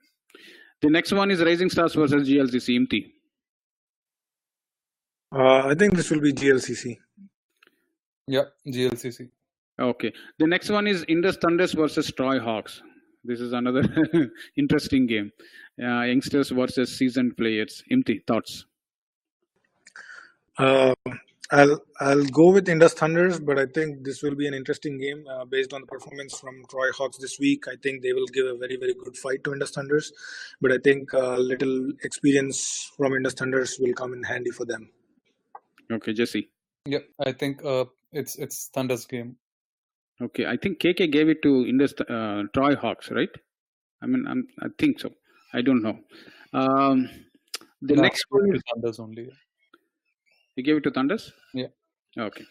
Speaker 1: The next one is Rising Stars versus GLCC. Imthi.
Speaker 2: I think this will be GLCC.
Speaker 3: Yeah, GLCC.
Speaker 1: Okay. The next one is Indus Thunders versus Troy Hawks. This is another interesting game. Youngsters versus seasoned players. Imthi, thoughts?
Speaker 2: I'll go with Indus Thunders, but I think this will be an interesting game based on the performance from Troy Hawks this week. I think they will give a very, very good fight to Indus Thunders, but I think little experience from Indus Thunders will come in handy for them.
Speaker 1: Okay, Jesse.
Speaker 3: Yeah, I think it's Thunder's game.
Speaker 1: Okay, I think KK gave it to Indus Troy Hawks, right? I mean, I think so. I don't know. The next one is
Speaker 3: Thunders only.
Speaker 1: You gave it to Thunders?
Speaker 3: Yeah.
Speaker 1: Okay.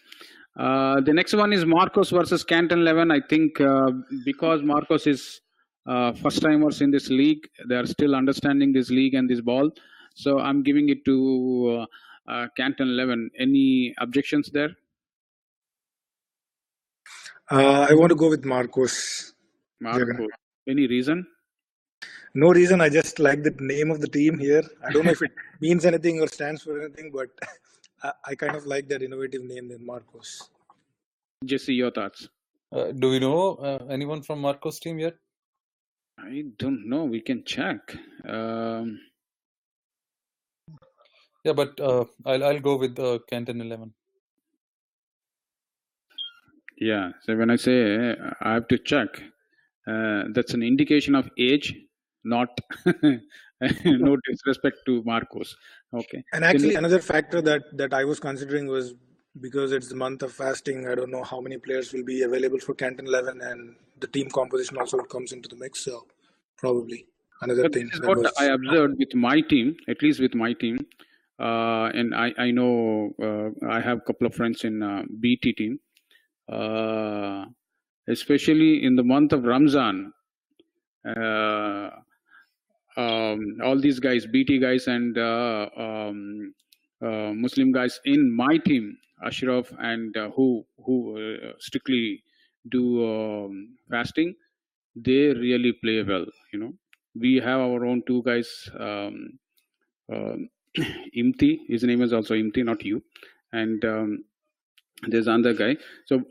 Speaker 1: The next one is Marcos versus Canton 11. I think because Marcos is first timers in this league, they are still understanding this league and this ball. So I'm giving it to Canton 11. Any objections there?
Speaker 2: I want to go with Marcos.
Speaker 1: Marcos. Any reason?
Speaker 2: No reason. I just like the name of the team here. I don't know if it means anything or stands for anything, but I kind of like that innovative name than Marcos.
Speaker 1: Jesse, your thoughts?
Speaker 3: Do we know anyone from Marcos' team yet?
Speaker 1: I don't know. We can check.
Speaker 3: Yeah, but I'll go with Kent in 11.
Speaker 1: Yeah. So when I say I have to check, that's an indication of age, not no disrespect to Marcos. Okay.
Speaker 2: And actually, another factor that I was considering was because it's the month of fasting. I don't know how many players will be available for Canton 11, and the team composition also comes into the mix. So probably another
Speaker 1: But
Speaker 2: thing
Speaker 1: this is
Speaker 2: that
Speaker 1: what I
Speaker 2: was.
Speaker 1: observed with my team, at least with my team. And I know I have a couple of friends in BT team, especially in the month of Ramzan. All these guys, BT guys and Muslim guys in my team, Ashraf and who strictly do fasting, they really play well. You know, we have our own two guys. Imthi, his name is also Imthi, not you, and there's another guy. So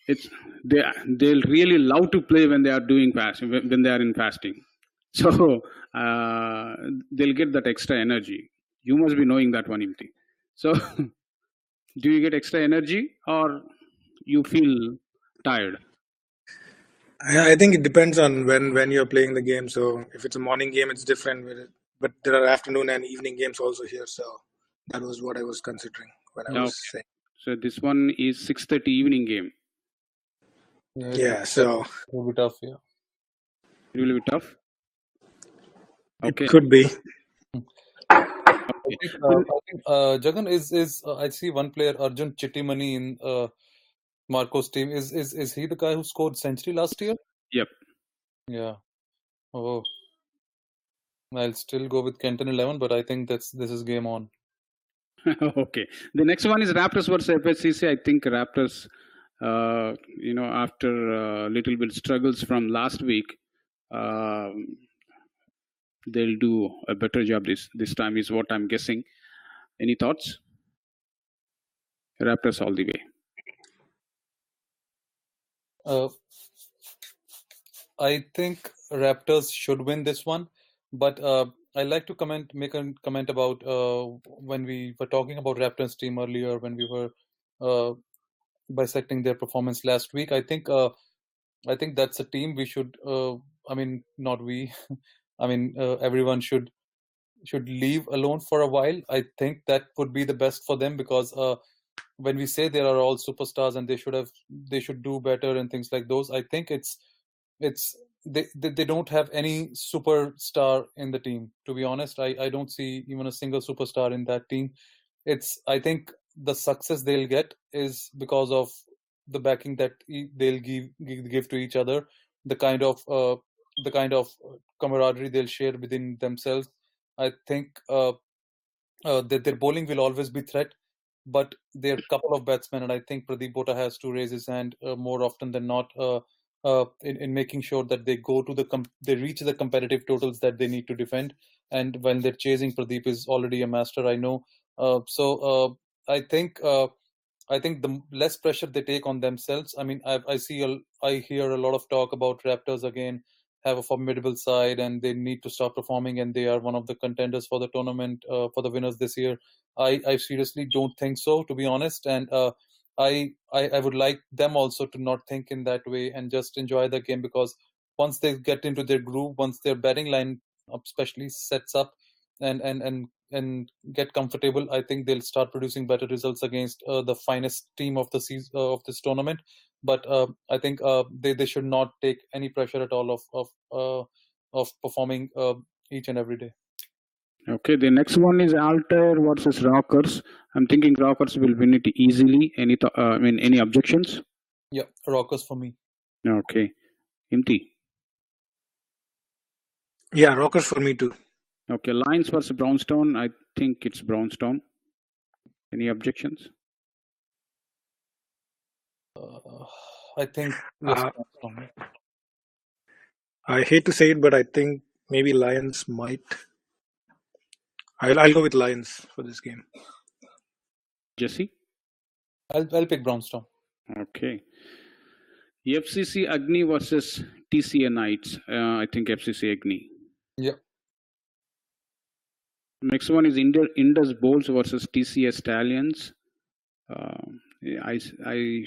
Speaker 1: it's they'll really love to play when they are doing fast when they are in fasting. So they'll get that extra energy. You must be knowing that one, Imthi. So do you get extra energy or you feel tired?
Speaker 2: I think it depends on when you're playing the game. So if it's a morning game, it's different. But there are afternoon and evening games also here. So that was what I was considering when I was
Speaker 1: Okay.
Speaker 2: saying.
Speaker 1: So this one is 6:30 evening game.
Speaker 2: Yeah. So
Speaker 3: it will be tough. Yeah.
Speaker 1: It will be tough. Okay.
Speaker 2: it could be.
Speaker 3: I think Jagan is I see one player, Arjun Chittimani in Marco's team. Is he the guy who scored century last year?
Speaker 1: Yep.
Speaker 3: Yeah. Oh, I'll still go with Kenton 11, but I think this is game on.
Speaker 1: Okay. The next one is Raptors versus FSCC. I think Raptors, after little bit struggles from last week, they'll do a better job this time is what I'm guessing. Any thoughts? Raptors all the way.
Speaker 3: I think Raptors should win this one, but I like to make a comment about when we were talking about Raptors team earlier when we were bisecting their performance last week. I think that's a team we should. I mean, not we. I mean, everyone should leave alone for a while. I think that would be the best for them because when we say they are all superstars and they should do better and things like those, I think it's they don't have any superstar in the team. To be honest, I don't see even a single superstar in that team. I think the success they'll get is because of the backing that they'll give to each other, the kind of camaraderie they'll share within themselves. I think that their bowling will always be threat, but there are a couple of batsmen, and I think Pradeep Bota has to raise his hand more often than not in making sure that they go to they reach the competitive totals that they need to defend. And when they're chasing, Pradeep is already a master, I know. I think the less pressure they take on themselves. I mean, I hear a lot of talk about Raptors again have a formidable side and they need to start performing and they are one of the contenders for the tournament for the winners this year. I seriously don't think so, to be honest, and I would like them also to not think in that way and just enjoy the game, because once they get into their groove, once their batting line especially sets up and get comfortable, I think they'll start producing better results against the finest team of the season of this tournament. But I think they should not take any pressure at all of performing each and every day.
Speaker 1: Okay, the next one is Alter versus Rockers. I'm thinking Rockers will win it easily. Any objections?
Speaker 3: Yeah, Rockers for me.
Speaker 1: Okay, Imthi.
Speaker 2: Yeah, Rockers for me too.
Speaker 1: Okay, Lions versus Brownstone. I think it's Brownstone. Any objections?
Speaker 3: I think yes, Brownstone.
Speaker 2: I hate to say it, but I think maybe Lions might. I'll go with Lions for this game.
Speaker 1: Jesse?
Speaker 3: I'll pick Brownstone.
Speaker 1: Okay. FCC Agni versus TCA Knights. I think FCC Agni.
Speaker 3: Yeah.
Speaker 1: Next one is Indus Bowls versus TCS Stallions. I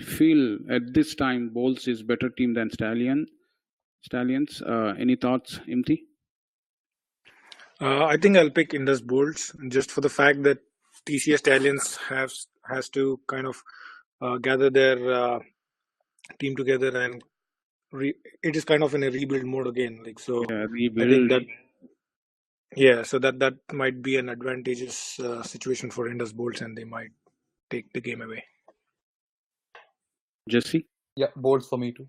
Speaker 1: feel at this time Bowls is better team than Stallions. Any thoughts, Imthi?
Speaker 2: I think I'll pick Indus Bolts just for the fact that TCS Stallions has to kind of gather their team together, and it is kind of in a rebuild mode again. Like so, I think that so that might be an advantageous situation for Indus Bolts, and they might take the game away.
Speaker 1: Jesse?
Speaker 3: Yeah, Bolts for me too.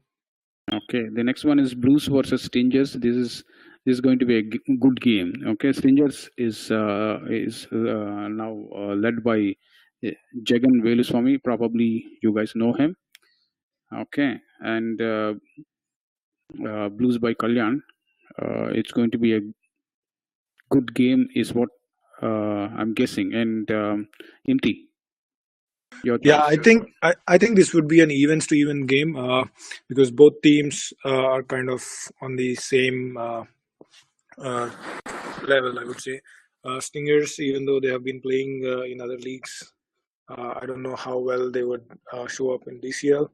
Speaker 1: Okay, the next one is Blues versus Stingers. This is going to be a good game. Okay, Stingers is now led by Jagan Veluswamy. Probably you guys know him. Okay, and Blues by Kalyan. It's going to be a good game, is what I'm guessing. And Imthi, your thoughts?
Speaker 2: I think this would be an evens to even game because both teams are kind of on the same level, I would say. Stingers, even though they have been playing in other leagues, I don't know how well they would show up in DCL.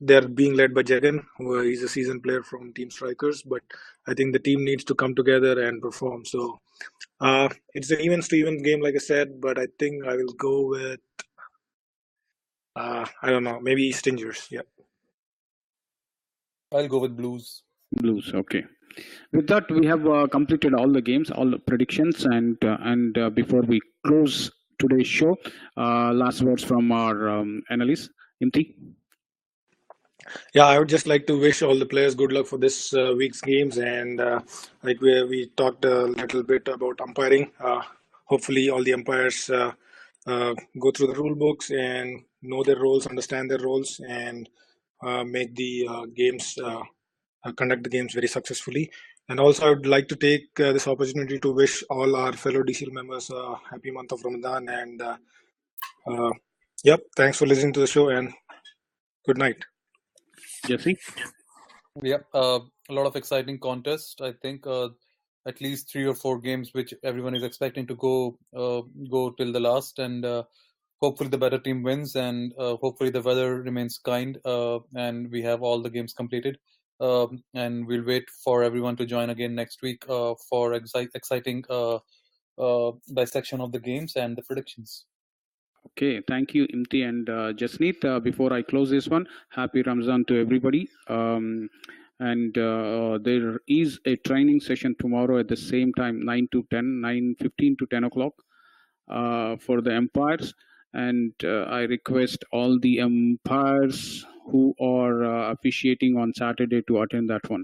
Speaker 2: They're being led by Jagan, who is a seasoned player from Team Strikers, but I think the team needs to come together and perform. So it's an evens to even game, like I said, but I think I will go with I don't know, maybe Stingers. Yeah,
Speaker 3: I'll go with Blues.
Speaker 1: Blues, okay. With that, we have completed all the games, all the predictions, and before we close today's show, last words from our analyst, Imthi.
Speaker 2: Yeah, I would just like to wish all the players good luck for this week's games, and like we talked a little bit about umpiring. Hopefully, all the umpires go through the rule books and know their roles, understand their roles, and make the games conduct the games very successfully. And also, I would like to take this opportunity to wish all our fellow DCL members a happy month of Ramadan. And yep, thanks for listening to the show, and good night.
Speaker 1: Jesse?
Speaker 3: Yeah, a lot of exciting contest. I think at least 3 or 4 games which everyone is expecting to go till the last, and hopefully the better team wins, and hopefully the weather remains kind, and we have all the games completed. And we'll wait for everyone to join again next week for exciting dissection of the games and the predictions.
Speaker 1: Okay, thank you, Imthi and Jasneeth. Before I close this one, happy Ramzan to everybody. And there is a training session tomorrow at the same time, 9:15 to 10 o'clock for the umpires. And I request all the umpires who are officiating on Saturday to attend that one.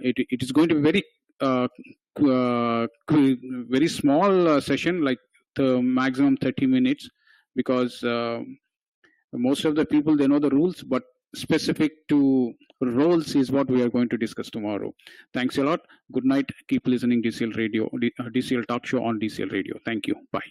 Speaker 1: It is going to be very small session, like the maximum 30 minutes, because most of the people, they know the rules, but specific to roles is what we are going to discuss tomorrow. Thanks a lot. Good night. Keep listening DCL Radio, DCL Talk Show on DCL Radio. Thank you. Bye.